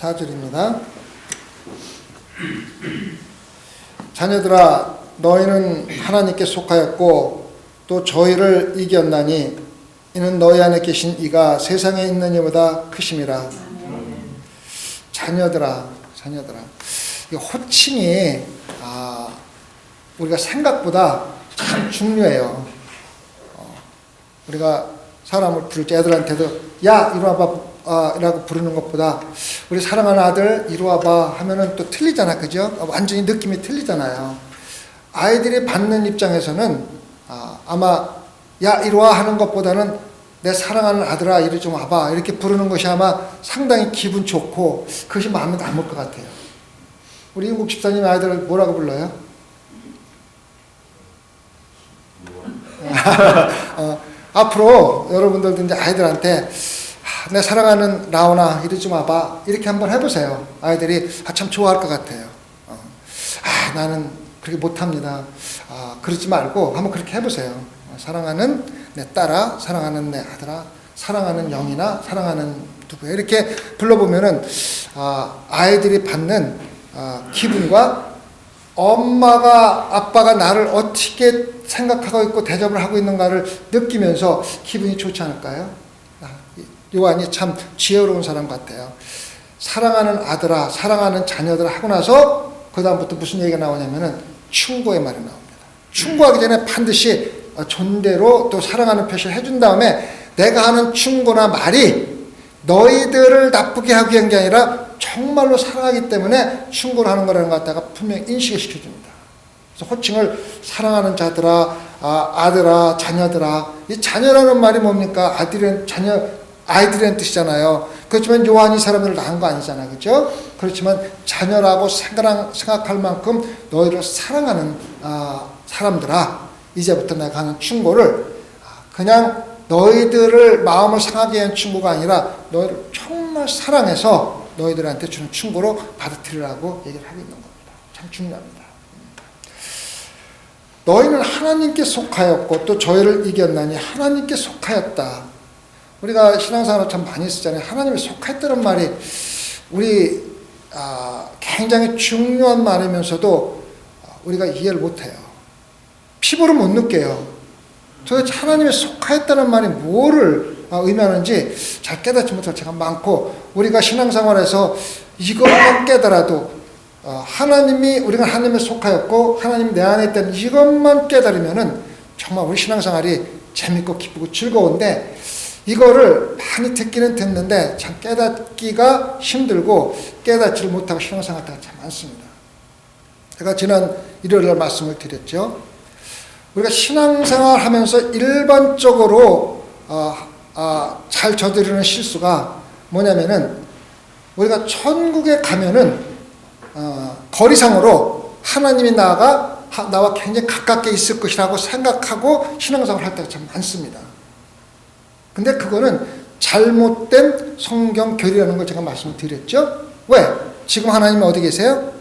4절입니다. 자녀들아 너희는 하나님께 속하였고 또 저희를 이겼나니 이는 너희 안에 계신 이가 세상에 있는 이보다 크심이라. 자녀들아 이 호칭이 우리가 생각보다 참 중요해요. 우리가 사람을 부를 때 애들한테도 야 이리 와봐 라고 부르는 것보다 우리 사랑하는 아들 이리 와봐 하면은 또 틀리잖아, 그죠? 완전히 느낌이 틀리잖아요. 아이들이 받는 입장에서는 아마 야 이리 와 하는 것보다는 내 사랑하는 아들아 이리 좀 와봐 이렇게 부르는 것이 아마 상당히 기분 좋고 그것이 마음에 남을 것 같아요. 우리 임국 집사님 아이들 뭐라고 불러요? 앞으로 여러분들도 이제 아이들한테 내 사랑하는 라온아 이리 좀 와봐 이렇게 한번 해보세요. 아이들이 참 좋아할 것 같아요. 나는 그렇게 못합니다. 그러지 말고 한번 그렇게 해보세요. 사랑하는 내 딸아, 사랑하는 내 아들아, 사랑하는 영이나 사랑하는 누구야 이렇게 불러보면은 아이들이 받는 기분과 엄마가 아빠가 나를 어떻게 생각하고 있고 대접을 하고 있는가를 느끼면서 기분이 좋지 않을까요? 요한이 참 지혜로운 사람 같아요. 사랑하는 아들아, 사랑하는 자녀들아 하고 나서 그 다음부터 무슨 얘기가 나오냐면은 충고의 말이 나옵니다. 충고하기 전에 반드시 존대로 또 사랑하는 표시를 해준 다음에 내가 하는 충고나 말이 너희들을 나쁘게 하기 위한 게 아니라 정말로 사랑하기 때문에 충고를 하는 거라는 것 갖다가 분명히 인식을 시켜줍니다. 그래서 호칭을 사랑하는 자들아, 아들아, 자녀들아. 이 자녀라는 말이 뭡니까? 아이들이라는 뜻이잖아요. 그렇지만 요한이 사람들을 낳은 거 아니잖아요. 그렇죠? 그렇지만 자녀라고 생각할 만큼 너희를 사랑하는 사람들아, 이제부터 내가 하는 충고를 그냥 너희들을 마음을 상하게 하는 충고가 아니라 너희를 정말 사랑해서 너희들한테 주는 충고로 받아들이라고 얘기를 하고 있는 겁니다. 참 중요합니다. 너희는 하나님께 속하였고 또 저희를 이겼나니 하나님께 속하였다. 우리가 신앙생활을 참 많이 쓰잖아요. 하나님에 속했다는 말이 우리 굉장히 중요한 말이면서도 우리가 이해를 못해요. 피부로 못 느껴요. 도대체 하나님에 속하였다는 말이 뭐를 의미하는지 잘 깨닫지 못할 때가 많고 우리가 신앙생활에서 이것만 깨달아도 우리가 하나님에 속하였고 하나님이 내 안에 있다는 이것만 깨달으면은 정말 우리 신앙생활이 재밌고 기쁘고 즐거운데 이거를 많이 듣기는 듣는데 참 깨닫기가 힘들고 깨닫지를 못하고 신앙생활 때가 참 많습니다. 제가 지난 일요일날 말씀을 드렸죠. 우리가 신앙생활 하면서 일반적으로 잘 저지르는 실수가 뭐냐면은 우리가 천국에 가면은 거리상으로 하나님이 나와 굉장히 가깝게 있을 것이라고 생각하고 신앙생활을 할 때가 참 많습니다. 근데 그거는 잘못된 성경 교리라는 걸 제가 말씀드렸죠. 왜? 지금 하나님이 어디 계세요?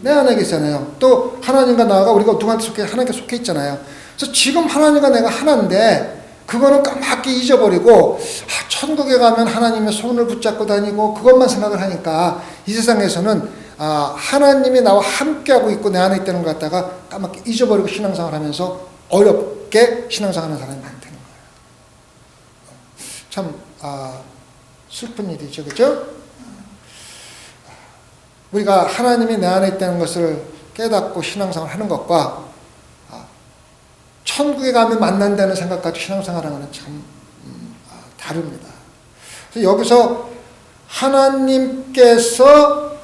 내 안에 계시잖아요. 또 하나님과 나가 우리가 누구한테 속해? 하나님께 속해 있잖아요. 그래서 지금 하나님과 내가 하나인데 그거는 까맣게 잊어버리고 천국에 가면 하나님의 손을 붙잡고 다니고 그것만 생각을 하니까 이 세상에서는 하나님이 나와 함께하고 있고 내 안에 있다는 것 갖다가 까맣게 잊어버리고 신앙생활을 하면서 어렵게 신앙생활하는 사람이 많다는 거예요. 참 슬픈 일이죠. 그렇죠? 우리가 하나님이 내 안에 있다는 것을 깨닫고 신앙생활을 하는 것과 천국에 가면 만난다는 생각 가지고 신앙생활하는 것은 참 다릅니다. 그래서 여기서 하나님께서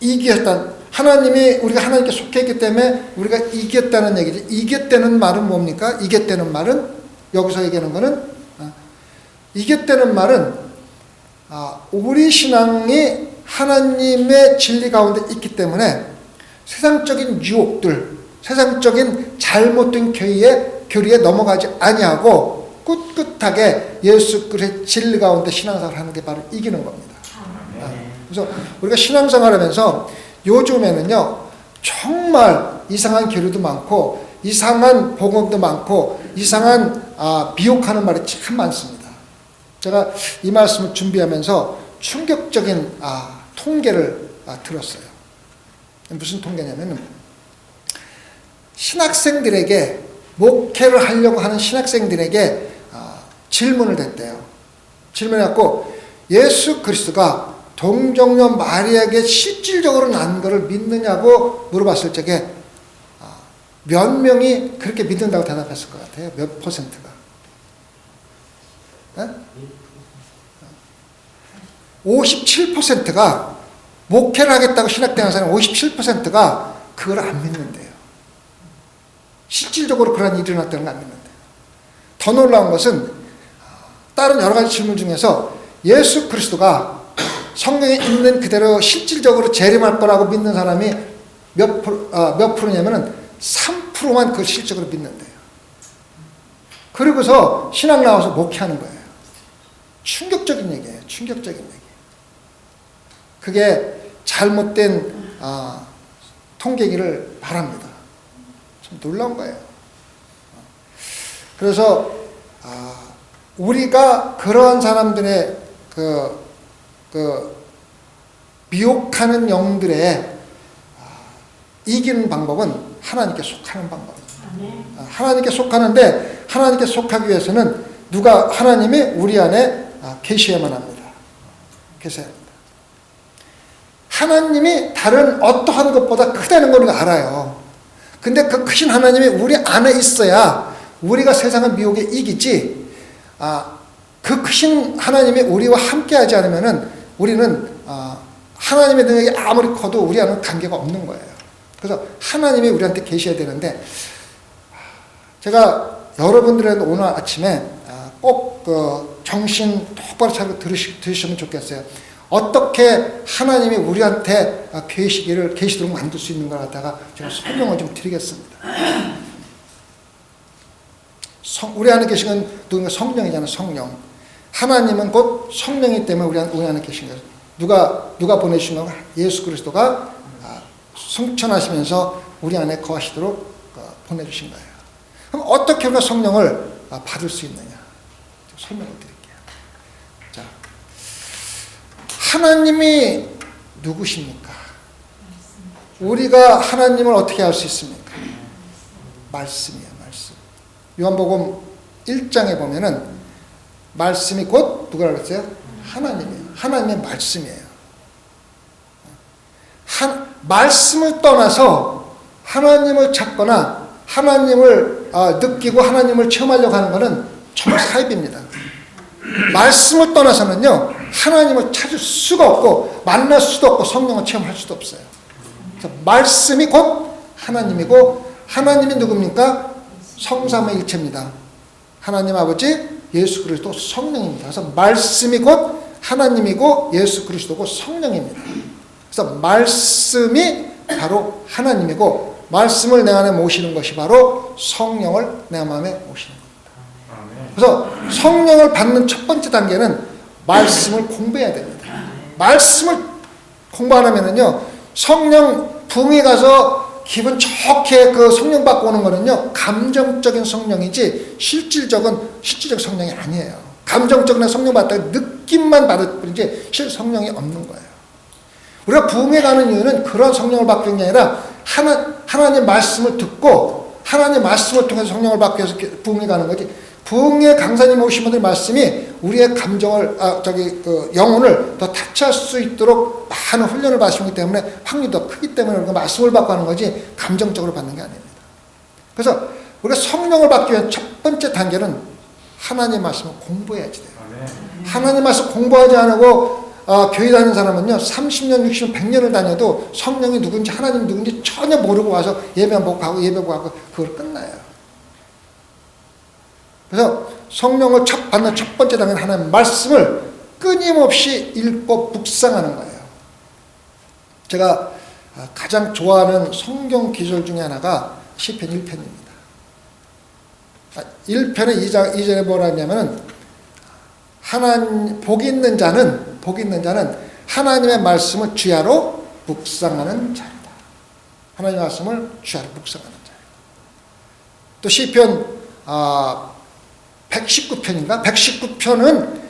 이겼다. 하나님이 우리가 하나님께 속해 있기 때문에 우리가 이겼다는 얘기죠. 이겼다는 말은 뭡니까? 이겼다는 말은 여기서 얘기하는 거는 이겼다는 말은 우리 신앙이 하나님의 진리 가운데 있기 때문에 세상적인 유혹들, 세상적인 잘못된 교리에 넘어가지 아니하고 꿋꿋하게 예수 그리스도의 진리 가운데 신앙생활을 하는 게 바로 이기는 겁니다. 그래서 우리가 신앙생활하면서 요즘에는요 정말 이상한 교리도 많고 이상한 복음도 많고 이상한 미혹하는 말이 참 많습니다. 제가 이 말씀을 준비하면서 충격적인 통계를 들었어요. 무슨 통계냐면은 신학생들에게 목회를 하려고 하는 신학생들에게 질문을 냈대요. 질문해갖고 예수 그리스도가 동정녀 마리아에게 실질적으로 난 것을 믿느냐고 물어봤을 적에 몇 명이 그렇게 믿는다고 대답했을 것 같아요? 몇 퍼센트가? 57%가 목회를 하겠다고 신학대학 사람 57%가 그걸 안 믿는데요. 실질적으로 그런 일이 일어났다는 거 안 믿는데요. 더 놀라운 것은 다른 여러 가지 질문 중에서 예수 그리스도가 성경에 있는 그대로 실질적으로 재림할 거라고 믿는 사람이 몇 프로냐면은 3%만 그걸 실질적으로 믿는데요. 그리고서 신학 나와서 목회하는 거예요. 충격적인 얘기예요. 충격적인 얘기. 그게 잘못된 통계기를 바랍니다. 참 놀라운 거예요. 그래서 우리가 그러한 사람들의 미혹하는 영들의 이기는 방법은 하나님께 속하는 방법입니다. 하나님께 속하는데 하나님께 속하기 위해서는 하나님이 우리 안에 계셔야만 합니다. 계셔야 합니다. 하나님이 다른 어떠한 것보다 크다는 걸 우리가 알아요. 근데 그 크신 하나님이 우리 안에 있어야 우리가 세상의 미혹에 이기지, 그 크신 하나님이 우리와 함께 하지 않으면은 우리는 하나님의 능력이 아무리 커도 우리 안에는 관계가 없는 거예요. 그래서 하나님이 우리한테 계셔야 되는데, 제가 여러분들은 오늘 아침에 꼭 정신 똑바로 차리고 들으시면 좋겠어요. 어떻게 하나님이 우리한테 계시도록 만들 수 있는 걸 갖다가 제가 설명을 좀 드리겠습니다. 우리 안에 계신 건 누군가 성령이잖아요. 성령. 하나님은 곧 성령이기 때문에 우리 안에 계신 거예요. 누가 보내주신 건 예수 그리스도가 성천하시면서 우리 안에 거하시도록 보내주신 거예요. 그럼 어떻게 우리가 성령을 받을 수 있느냐? 설명을 드릴게요. 자, 하나님이 누구십니까? 우리가 하나님을 어떻게 알 수 있습니까? 말씀이에요, 말씀. 요한복음 1장에 보면은 말씀이 곧 누구라고 그랬어요? 하나님이에요. 하나님의 말씀이에요. 말씀을 떠나서 하나님을 찾거나 하나님을 느끼고 하나님을 체험하려고 하는 것은 정말 사입입니다. 말씀을 떠나서는요, 하나님을 찾을 수가 없고 만날 수도 없고 성령을 체험할 수도 없어요. 말씀이 곧 하나님이고, 하나님이 누굽니까? 성삼의 일체입니다. 하나님 아버지, 예수 그리스도, 성령입니다. 그래서 말씀이 곧 하나님이고 예수 그리스도고 성령입니다. 그래서 말씀이 바로 하나님이고, 말씀을 내 안에 모시는 것이 바로 성령을 내 마음에 모시는 겁니다. 그래서 성령을 받는 첫 번째 단계는 말씀을 공부해야 됩니다. 말씀을 공부 안 하면은요, 성령 부흥에 가서 기분 좋게 그 성령 받고 오는 거는요, 감정적인 성령이지 실질적 성령이 아니에요. 감정적인 성령 받다가 느낌만 받을 뿐이지 실 성령이 없는 거예요. 우리가 부흥에 가는 이유는 그런 성령을 받기 위한 게 아니라 하나님 말씀을 듣고 하나님 말씀을 통해서 성령을 받기 위해서 부흥에 가는 거지. 부흥의 강사님 오신 분들의 말씀이 우리의 감정을, 영혼을 더 타치할 수 있도록 많은 훈련을 받으시기 때문에 확률이 더 크기 때문에 우리가 말씀을 받고 하는 거지 감정적으로 받는 게 아닙니다. 그래서 우리가 성령을 받기 위한 첫 번째 단계는 하나님 말씀을 공부해야지 돼요. 하나님 말씀 공부하지 않고 교회 다니는 사람은요, 30년, 60년, 100년을 다녀도 성령이 누군지 하나님이 누군지 전혀 모르고 와서 예배만 보고 가고 예배 보고 하고 그걸 끝나요. 그래서 성령을 받는 첫 번째 단계는 하나님 말씀을 끊임없이 읽고 묵상하는 거예요. 제가 가장 좋아하는 성경 기절 중에 하나가 시편 1편입니다. 1편의 2절에 뭐라 하냐면은 복 있는 자는 하나님의 말씀을 주야로 묵상하는 자이다. 하나님의 말씀을 주야로 묵상하는 자이다. 또 시편 119편인가? 119편은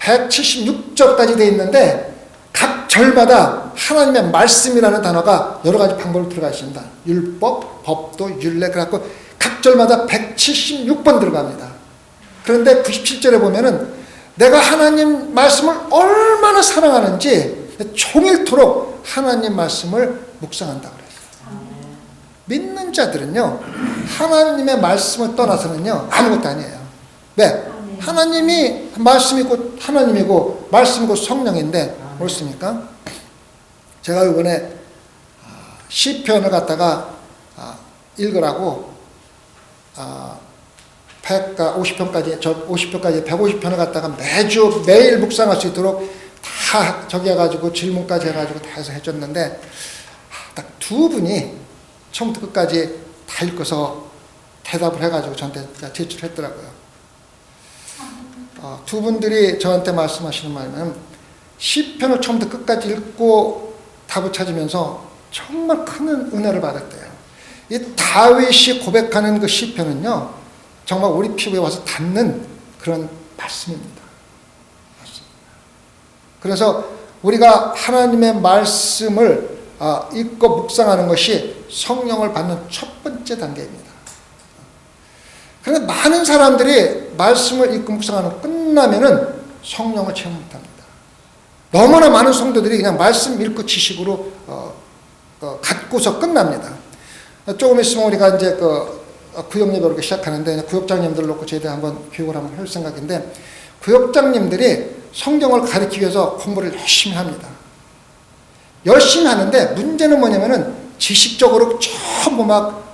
176절까지 되어 있는데 각 절마다 하나님의 말씀이라는 단어가 여러 가지 방법으로 들어가 있습니다. 율법, 법도, 율례, 그래갖고 각 절마다 176번 들어갑니다. 그런데 97절에 보면은 내가 하나님 말씀을 얼마나 사랑하는지 종일토록 하나님 말씀을 묵상한다고 그랬어요. 믿는 자들은요, 하나님의 말씀을 떠나서는요, 아무것도 아니에요. 왜? 하나님이 말씀이고 하나님이고 말씀이고 성령인데 옳습니까? 제가 이번에 시편을 갖다가 읽으라고 50편까지 150편을 갖다가 매일 묵상할 수 있도록 다 저기 해가지고 질문까지 해가지고 다 해서 해줬는데 딱 두 분이 처음부터 끝까지 다 읽고서 대답을 해가지고 저한테 제출했더라고요. 두 분들이 저한테 말씀하시는 말은 시편을 처음부터 끝까지 읽고 답을 찾으면서 정말 큰 은혜를 받았대요. 이 다윗이 고백하는 그 시편은요, 정말 우리 피부에 와서 닿는 그런 말씀입니다. 그래서 우리가 하나님의 말씀을 읽고 묵상하는 것이 성령을 받는 첫 번째 단계입니다. 그런데 많은 사람들이 말씀을 읽고 묵상하는 끝나면은 성령을 체험 못합니다. 너무나 많은 성도들이 그냥 말씀 읽고 지식으로 갖고서 끝납니다. 조금 있으면 우리가 이제 구역 예배를 시작하는데 구역장님들 놓고 저희들 한번 교육을 한번 할 생각인데, 구역장님들이 성경을 가르치기 위해서 공부를 열심히 합니다. 열심히 하는데 문제는 뭐냐면은 지식적으로 전부 막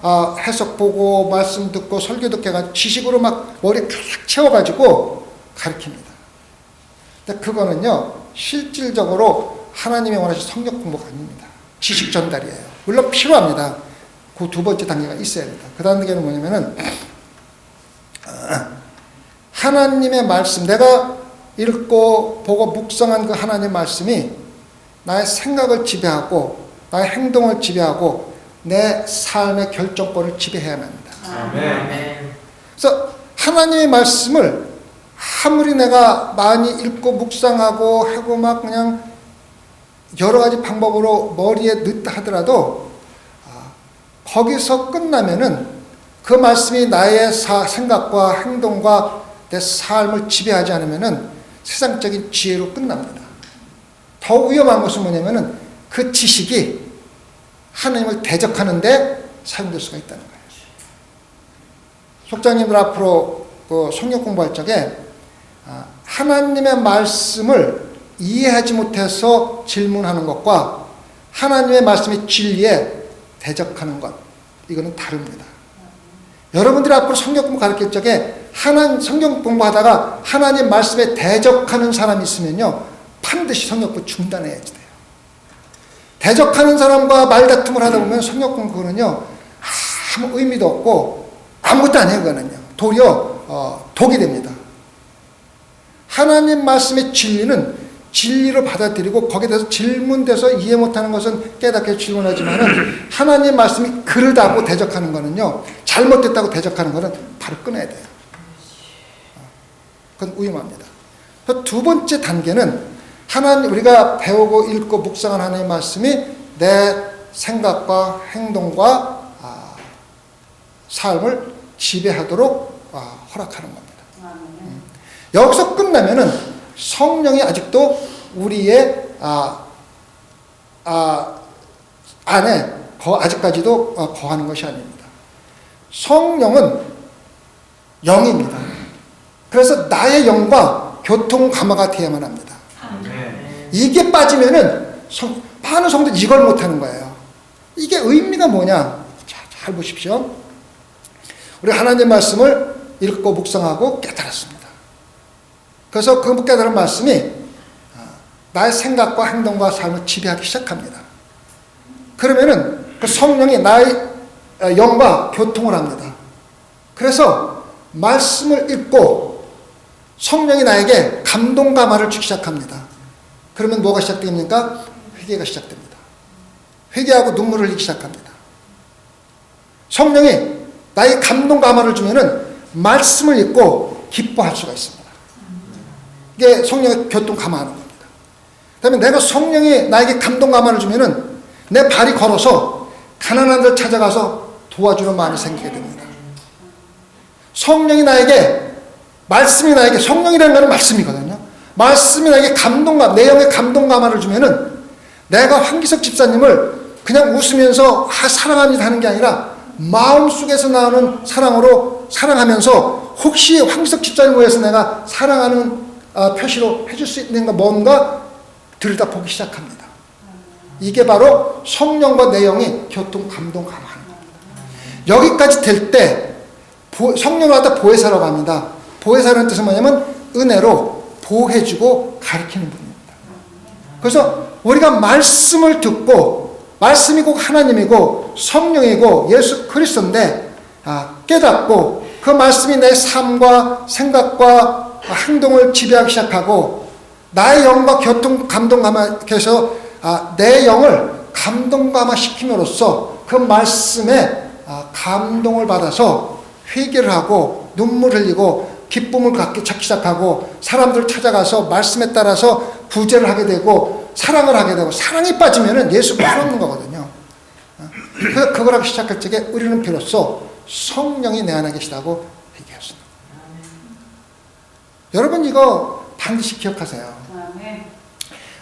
해석 보고 말씀 듣고 설교 듣게 해가지고 지식으로 막 머리 가득 채워가지고 가르칩니다. 근데 그거는요, 실질적으로 하나님이 원하시는 성경 공부가 아닙니다. 지식 전달이에요. 물론 필요합니다. 그 두 번째 단계가 있어야 됩니다. 그 단계는 뭐냐면은 하나님의 말씀, 내가 읽고 보고 묵상한 그 하나님의 말씀이 나의 생각을 지배하고 나의 행동을 지배하고 내 삶의 결정권을 지배해야만 합니다. 아멘. 그래서 하나님의 말씀을 아무리 내가 많이 읽고 묵상하고 하고 막 그냥 여러 가지 방법으로 머리에 넣다 하더라도 거기서 끝나면은 그 말씀이 나의 생각과 행동과 내 삶을 지배하지 않으면은 세상적인 지혜로 끝납니다. 더 위험한 것은 뭐냐면은 그 지식이 하나님을 대적하는데 사용될 수가 있다는 거예요. 속장님들 앞으로 성경 공부할 적에 하나님의 말씀을 이해하지 못해서 질문하는 것과 하나님의 말씀의 진리에 대적하는 것, 이거는 다릅니다. 여러분들이 앞으로 성경 공부 가르칠 적에 성경 공부하다가 하나님 말씀에 대적하는 사람이 있으면요, 반드시 성경 공부 중단해야지 돼요. 대적하는 사람과 말다툼을 하다 보면 성경 공부는요, 아무 의미도 없고 아무것도 아니에요. 그거는요, 도리어 독이 됩니다. 하나님 말씀의 진리는 진리로 받아들이고 거기에 대해서 질문돼서 이해 못하는 것은 깨닫게 질문하지만은 하나님 말씀이 그르다고 대적하는 거는요, 잘못됐다고 대적하는 거는 바로 끊어야 돼요. 그건 위험합니다. 두 번째 단계는 우리가 배우고 읽고 묵상한 하나님의 말씀이 내 생각과 행동과 삶을 지배하도록 허락하는 겁니다. 여기서 끝나면은 성령이 아직도 우리의 안에 아직까지도 거하는 것이 아닙니다. 성령은 영입니다. 그래서 나의 영과 교통감화가 되어야만 합니다. 이게 빠지면은 많은 성도들이 이걸 못하는 거예요. 이게 의미가 뭐냐? 잘 보십시오. 우리 하나님의 말씀을 읽고 묵상하고 깨달았습니다. 그래서 그 깨달은 말씀이 나의 생각과 행동과 삶을 지배하기 시작합니다. 그러면은 그 성령이 나의 영과 교통을 합니다. 그래서 말씀을 읽고 성령이 나에게 감동 감화를 주기 시작합니다. 그러면 뭐가 시작됩니까? 회개가 시작됩니다. 회개하고 눈물을 흘리기 시작합니다. 성령이 나의 감동 감화를 주면은 말씀을 읽고 기뻐할 수가 있습니다. 이게 성령의 교통 감화하는 겁니다. 그 다음에 내가 성령이 나에게 감동 감화를 주면은 내 발이 걸어서 가난한 데 찾아가서 도와주는 마음이 생기게 됩니다. 성령이 나에게, 말씀이 나에게, 성령이라는 것은 말씀이거든요. 말씀이 나에게 감동감, 내 영에 감동 감화를 주면은 내가 황기석 집사님을 그냥 웃으면서 사랑합니다 하는 게 아니라 마음속에서 나오는 사랑으로 사랑하면서 혹시 황기석 집사님을 위해서 내가 사랑하는 표시로 해줄 수 있는 거 뭔가 들여다보기 시작합니다. 이게 바로 성령과 내 영이 교통 감동 감화하는 겁니다. 여기까지 될 때 성령을 갖다 보혜사라고 합니다. 보혜사라는 뜻은 뭐냐면 은혜로 보호해주고 가르치는 분입니다. 그래서 우리가 말씀을 듣고, 말씀이 곧 하나님이고 성령이고 예수 그리스도인데 깨닫고 그 말씀이 내 삶과 생각과 행동을 지배하기 시작하고 나의 영과 교통 감동 감화해서 내 영을 감동 감화시킴으로써 그 말씀에 감동을 받아서 회개를 하고 눈물 흘리고 기쁨을 갖기 시작하고 사람들을 찾아가서 말씀에 따라서 구제를 하게 되고 사랑을 하게 되고, 사랑이 빠지면은 예수 필요 없는 거거든요. 그래서 그걸 하기 시작할 적에 우리는 비로소 성령이 내 안에 계시다고 얘기했습니다. 여러분 이거 반드시 기억하세요.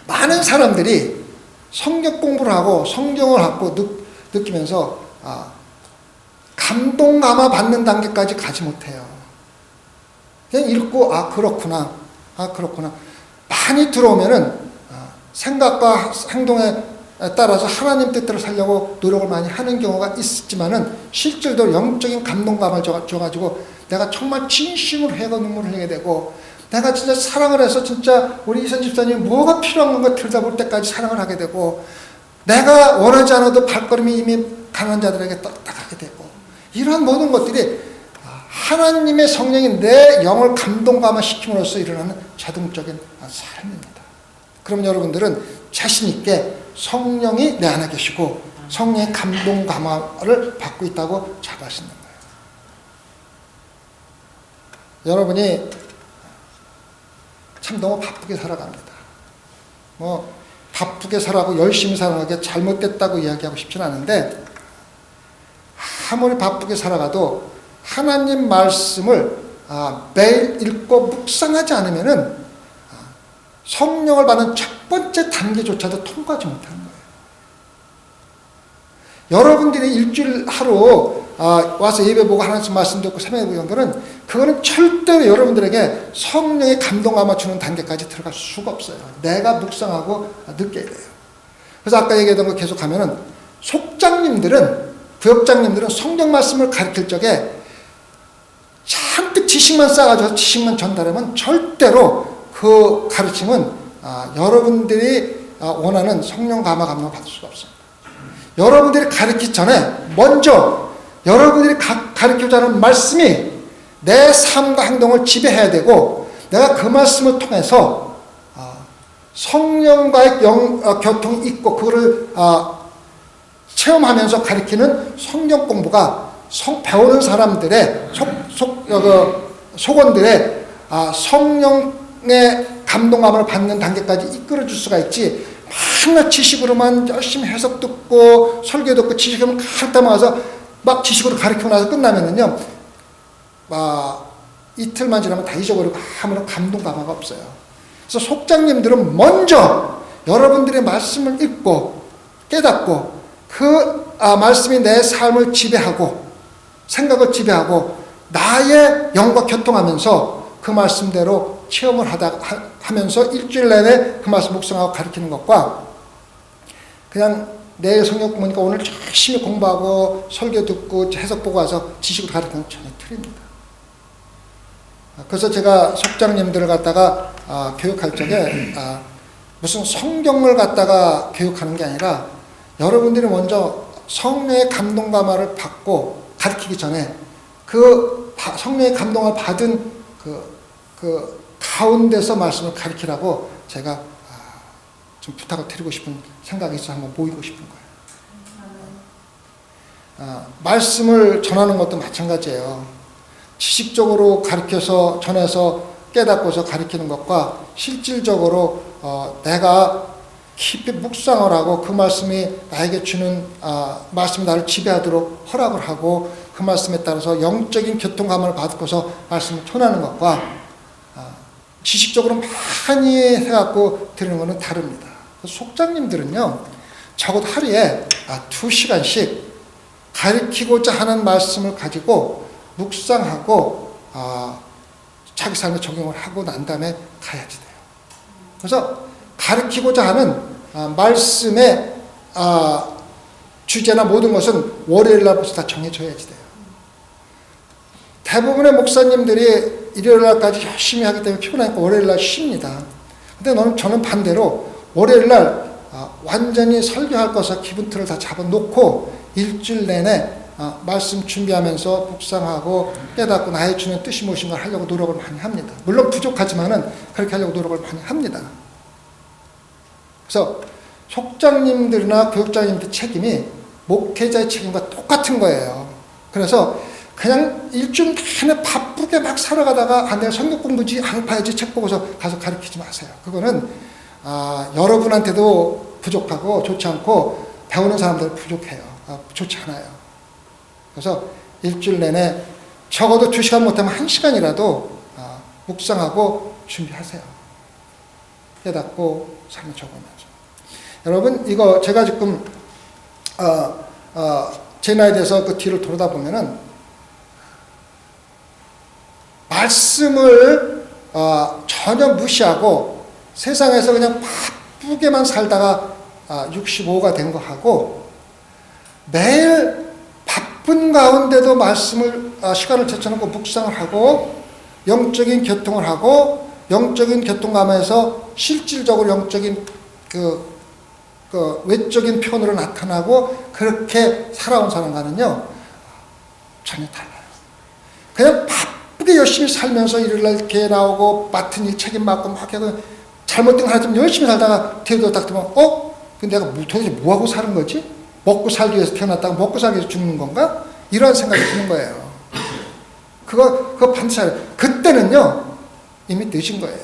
많은 사람들이 성경 공부를 하고 성경을 갖고 느끼면서 감동 감화 받는 단계까지 가지 못해요. 그냥 읽고 그렇구나, 그렇구나. 많이 들어오면은 생각과 행동에 따라서 하나님 뜻대로 살려고 노력을 많이 하는 경우가 있지만은 실질적으로 영적인 감동감을 줘가지고 내가 정말 진심으로 해가 눈물을 흘리게 되고, 내가 진짜 사랑을 해서 진짜 우리 이선 집사님이 뭐가 필요한 건가 들여다볼 때까지 사랑을 하게 되고, 내가 원하지 않아도 발걸음이 이미 가난한 자들에게 딱딱하게 되고, 이러한 모든 것들이 하나님의 성령이 내 영을 감동 감화시킴으로써 일어나는 자동적인 삶입니다. 그럼 여러분들은 자신 있게 성령이 내 안에 계시고 성령의 감동 감화를 받고 있다고 자부하시는 거예요. 여러분이 참 너무 바쁘게 살아갑니다. 바쁘게 살아가고 열심히 살아가게 잘못됐다고 이야기하고 싶지는 않은데, 아무리 바쁘게 살아가도 하나님 말씀을 매일 읽고 묵상하지 않으면은 성령을 받는 첫 번째 단계조차도 통과하지 못하는 거예요. 여러분들이 일주일 하루 와서 예배 보고 하나님 말씀 듣고 새벽에 보는 거는, 그거는 절대로 여러분들에게 성령의 감동 감화 주는 단계까지 들어갈 수가 없어요. 내가 묵상하고 느껴야 돼요. 그래서 아까 얘기했던 거 계속하면은 속장님들은, 부역장님들은 성경 말씀을 가르칠 적에 잔뜩 지식만 쌓아가지고 지식만 전달하면 절대로 그 가르침은 여러분들이 원하는 성령 감화 감동을 받을 수가 없습니다. 여러분들이 가르치기 전에 먼저 여러분들이 가르치고자 하는 말씀이 내 삶과 행동을 지배해야 되고, 내가 그 말씀을 통해서 성령과의 교통이 있고 그거를 체험하면서 가르치는 성경 공부가 배우는 사람들의 속원들의 성령의 감동감을 받는 단계까지 이끌어줄 수가 있지, 맨날 지식으로만 열심히 해석 듣고 설교 듣고 지식으로만 갖다 모아서 막 지식으로 가르치고 나서 끝나면은요, 이틀만 지나면 다 잊어버리고 아무런 감동 감화가 없어요. 그래서 속장님들은 먼저 여러분들의 말씀을 읽고 깨닫고 그 말씀이 내 삶을 지배하고 생각을 지배하고 나의 영과 교통하면서 그 말씀대로 체험을 하면서 일주일 내내 그 말씀 묵상하고 가르치는 것과, 그냥 내일 성경 공부니까 오늘 열심히 공부하고 설교 듣고 해석 보고 와서 지식으로 가르치는 건 전혀 틀립니다. 그래서 제가 속장님들을 갖다가 교육할 적에 무슨 성경을 갖다가 교육하는 게 아니라, 여러분들이 먼저 성령의 감동 감화를 받고 가르치기 전에 그 성령의 감동을 받은 그 가운데서 말씀을 가르치라고 제가 좀 부탁을 드리고 싶은 생각이 있어서 한번 모이고 싶은 거예요. 말씀을 전하는 것도 마찬가지예요. 지식적으로 가르쳐서 전해서 깨닫고서 가르치는 것과 실질적으로 내가 깊이 묵상을 하고 그 말씀이 나에게 주는 말씀이 나를 지배하도록 허락을 하고 그 말씀에 따라서 영적인 교통감을 받고서 말씀을 전하는 것과 지식적으로 많이 해갖고 들은 것은 다릅니다. 속장님들은요, 적어도 하루에 2시간씩 가르치고자 하는 말씀을 가지고 묵상하고 자기 삶에 적용을 하고 난 다음에 가야지 돼요. 그래서 가르치고자 하는 말씀의 주제나 모든 것은 월요일 날부터 다 정해져야지 돼요. 대부분의 목사님들이 일요일 날까지 열심히 하기 때문에 피곤하니까 월요일 날 쉽니다. 근데 저는 반대로 월요일 날 완전히 설교할 것을 기분 틀을 다 잡아놓고 일주일 내내 말씀 준비하면서 묵상하고 깨닫고 나의 주는 뜻이 무엇인 걸 하려고 노력을 많이 합니다. 물론 부족하지만은 그렇게 하려고 노력을 많이 합니다. 그래서 속장님들이나 교육장님들 책임이 목회자의 책임과 똑같은 거예요. 그래서 그냥 일주일 내내 바쁘게 막 살아가다가 내가 성경 공부지 안 봐야지 책 보고서 가서 가르치지 마세요. 그거는 여러분한테도 부족하고 좋지 않고 배우는 사람들 부족해요. 좋지 않아요. 그래서 일주일 내내 적어도 2시간 못하면 1시간이라도 묵상하고 준비하세요. 깨닫고 삶을 적으면서. 여러분, 이거 제가 지금 제 나이에 대해서 그 뒤를 돌아다 보면은 말씀을 전혀 무시하고 세상에서 그냥 바쁘게만 살다가 65가 된 거 하고 매일 바쁜 가운데도 말씀을 시간을 제쳐놓고 묵상을 하고 영적인 교통을 하고 영적인 교통감에서 실질적으로 영적인 그 외적인 표현으로 나타나고 그렇게 살아온 사람과는요 전혀 달라요. 그냥 바쁘게 열심히 살면서 일요일날 교회 나오고 맡은 일 책임 맡고 막 하고 잘못된 거 하나 좀 열심히 살다가 뒤에도 딱 들으면 근데 내가 도대체 뭐하고 사는 거지? 먹고 살기 위해서 태어났다가 먹고 살기 위해서 죽는 건가? 이런 생각이 드는 거예요. 그거 반드시 알아요. 그때는요 이미 늦은 거예요.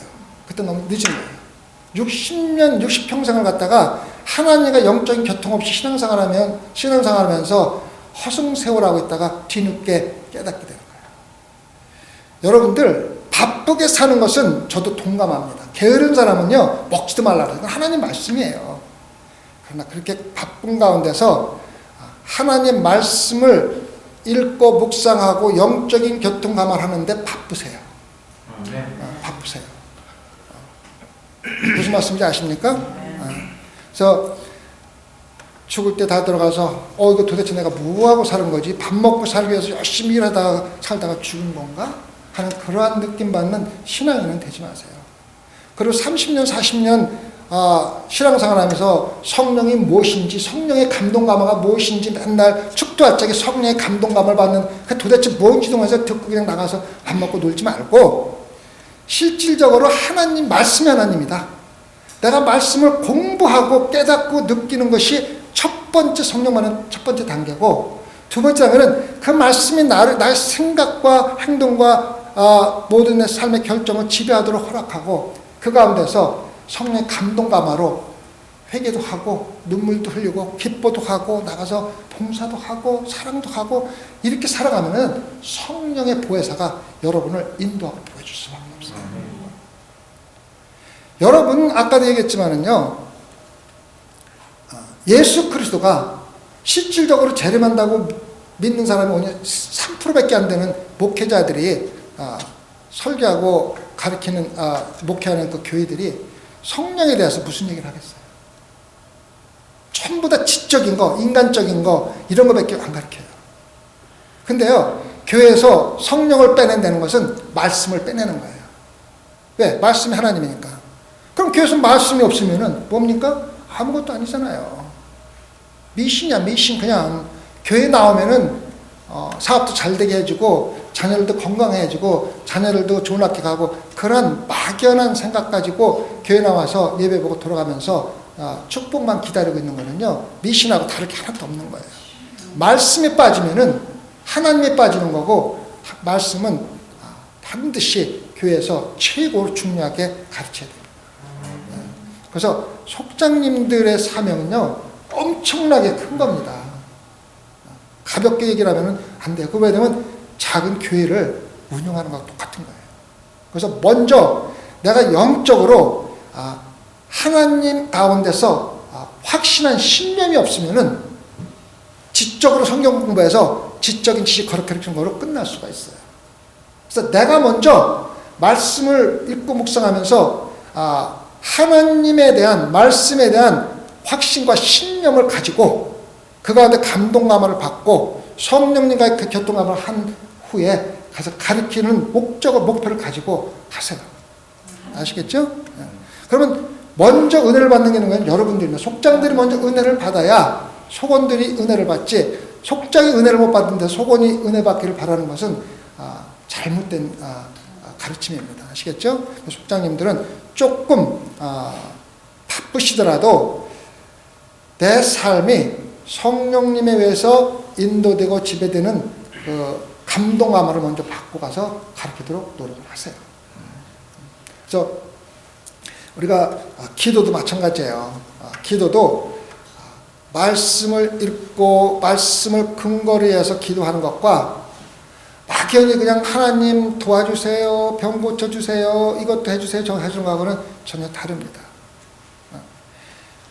그때 너무 늦은 거예요. 60년, 60평생을 갖다가 하나님과 영적인 교통 없이 신앙생활을 하면서 허송세월하고 있다가 뒤늦게 깨닫게 되는 거예요. 여러분들 바쁘게 사는 것은 저도 동감합니다. 게으른 사람은요 먹지도 말라 그래요. 하나님 말씀이에요. 그러나 그렇게 바쁜 가운데서 하나님 말씀을 읽고 묵상하고 영적인 교통감을 하는데 바쁘세요. 바쁘세요. 무슨 말씀인지 아십니까? 그래서 죽을 때 다 들어가서 이거 도대체 내가 뭐하고 사는 거지? 밥 먹고 살기 위해서 열심히 살다가 죽은 건가? 하는 그러한 느낌 받는 신앙인은 되지 마세요. 그리고 30년 40년 신앙생활 하면서 성령이 무엇인지 성령의 감동감화가 무엇인지 맨날 축도할적에 성령의 감동감을 받는 그 도대체 뭔지도 모르면서 듣고 그냥 나가서 밥 먹고 놀지 말고 실질적으로 하나님 말씀이 하나님이다. 내가 말씀을 공부하고 깨닫고 느끼는 것이 첫 번째 성령만은 첫 번째 단계고 두 번째는 그 말씀이 나의 생각과 행동과 모든 내 삶의 결정을 지배하도록 허락하고 그 가운데서 성령의 감동감화로 회개도 하고 눈물도 흘리고 기뻐도 하고 나가서 봉사도 하고 사랑도 하고 이렇게 살아가면은 성령의 보혜사가 여러분을 인도하고 보여줄 수밖에 없어요. 여러분 아까도 얘기했지만은요 예수 그리스도가 실질적으로 재림한다고 믿는 사람이 오늘 3%밖에 안 되는 목회자들이 설교하고 가르치는 목회하는 그 교회들이 성령에 대해서 무슨 얘기를 하겠어요? 전부 다 지적인 거, 인간적인 거 이런 거밖에 안 가르쳐요. 근데요 교회에서 성령을 빼낸다는 것은 말씀을 빼내는 거예요. 왜? 말씀이 하나님이니까. 그럼 교회에서 말씀이 없으면은 뭡니까? 아무것도 아니잖아요. 미신이야 미신. 그냥 교회 나오면은 사업도 잘 되게 해주고 자녀들도 건강해지고 자녀들도 좋은 학교 가고 그런 막연한 생각 가지고 교회 나와서 예배 보고 돌아가면서 축복만 기다리고 있는 거는요 미신하고 다를 게 하나도 없는 거예요. 말씀에 빠지면은 하나님에 빠지는 거고 말씀은 반드시 교회에서 최고로 중요하게 가르쳐야 됩니다. 그래서 속장님들의 사명은요, 엄청나게 큰 겁니다. 가볍게 얘기를 하면 안 돼요. 그거 왜냐면 작은 교회를 운영하는 거랑 똑같은 거예요. 그래서 먼저 내가 영적으로 하나님 가운데서 확신한 신념이 없으면은 지적으로 성경 공부해서 지적인 지식 가르치는 거로 끝날 수가 있어요. 그래서 내가 먼저 말씀을 읽고 묵상하면서 하나님에 대한 말씀에 대한 확신과 신념을 가지고 그 가운데 감동감을 받고 성령님과의 그 교통감을 한 후에 가서 가르치는 목표를 가지고 가세요. 아시겠죠? 그러면 먼저 은혜를 받는 게 있는 건 여러분들입니다. 속장들이 먼저 은혜를 받아야 속원들이 은혜를 받지, 속장이 은혜를 못 받는데 속원이 은혜 받기를 바라는 것은 잘못된 가르침입니다. 아시겠죠? 속장님들은 조금 바쁘시더라도 내 삶이 성령님에 의해서 인도되고 지배되는 그 감동감을 먼저 받고 가서 가르치도록 노력을 하세요. 그래서 우리가 기도도 마찬가지예요. 기도도 말씀을 읽고 말씀을 근거로 해서 기도하는 것과 막연히 그냥 하나님 도와주세요, 병 고쳐주세요, 이것도 해주세요, 저거 해주는 거하고는 전혀 다릅니다.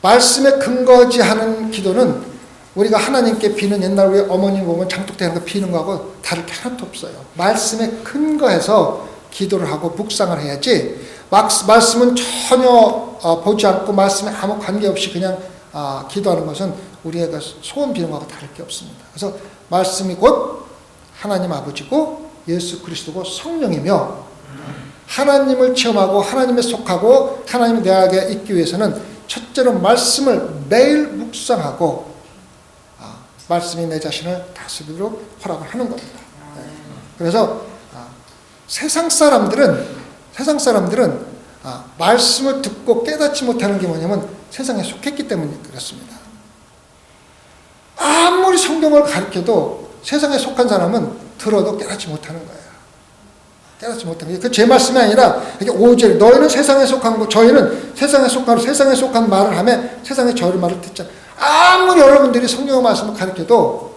말씀에 근거지하는 기도는 우리가 하나님께 비는 옛날 우리 어머님 보면 장독대는 거 비는 거하고 다를 게 하나도 없어요. 말씀에 근거해서 기도를 하고 묵상을 해야지 말씀은 전혀 보지 않고 말씀에 아무 관계없이 그냥 기도하는 것은 우리의 소원 비는 거하고 다를 게 없습니다. 그래서 말씀이 곧 하나님 아버지고 예수 그리스도고 성령이며 하나님을 체험하고 하나님에 속하고 하나님이 내 안에 있기 위해서는 첫째로 말씀을 매일 묵상하고 말씀이 내 자신을 다스리도록 허락을 하는 겁니다. 그래서 세상 사람들은 말씀을 듣고 깨닫지 못하는 게 뭐냐면 세상에 속했기 때문에 그렇습니다. 아무리 성경을 가르쳐도 세상에 속한 사람은 들어도 깨닫지 못하는 거예요. 깨닫지 못하는 게 그 제 말씀이 아니라 이게 5절 너희는 세상에 속한 거 저희는 세상에 속하고 세상에 속한 말을 하며 세상에 저희 말을 듣자. 아무리 여러분들이 성경의 말씀을 가르쳐도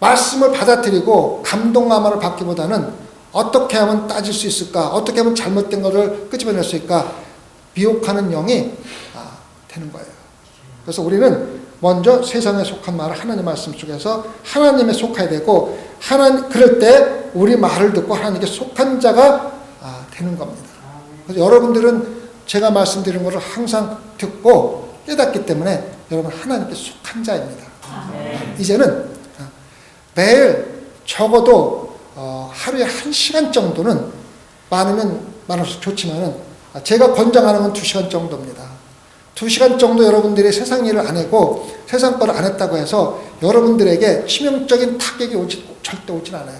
말씀을 받아들이고 감동감을 받기보다는 어떻게 하면 따질 수 있을까? 어떻게 하면 잘못된 것을 끄집어낼 수 있을까? 미혹하는 영이 되는 거예요. 그래서 우리는 먼저 세상에 속한 말을 하나님 말씀 속에서 하나님에 속해야 되고 그럴 때 우리 말을 듣고 하나님께 속한 자가 되는 겁니다. 그래서 여러분들은 제가 말씀드리는 것을 항상 듣고 깨닫기 때문에 여러분 하나님께 속한 자입니다. 이제는 매일 적어도 하루에 1시간 정도는 많으면 많을수록 좋지만은 제가 권장하는 건 2시간 정도입니다. 2시간 정도 여러분들이 세상 일을 안 하고 세상 거를 안 했다고 해서 여러분들에게 치명적인 타격이 절대 오진 않아요.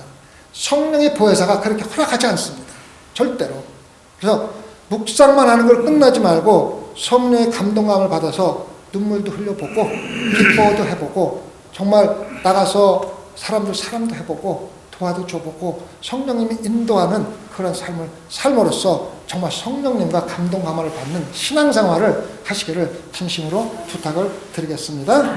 성령의 보혜사가 그렇게 허락하지 않습니다. 절대로. 그래서 묵상만 하는 걸 끝나지 말고 성령의 감동감을 받아서 눈물도 흘려보고 기뻐도 해보고 정말 나가서 사람도 해보고 도와도 줘보고 성령님이 인도하는 그런 삶을 삶으로써 정말 성령님과 감동감을 받는 신앙생활을 하시기를 진심으로 부탁을 드리겠습니다.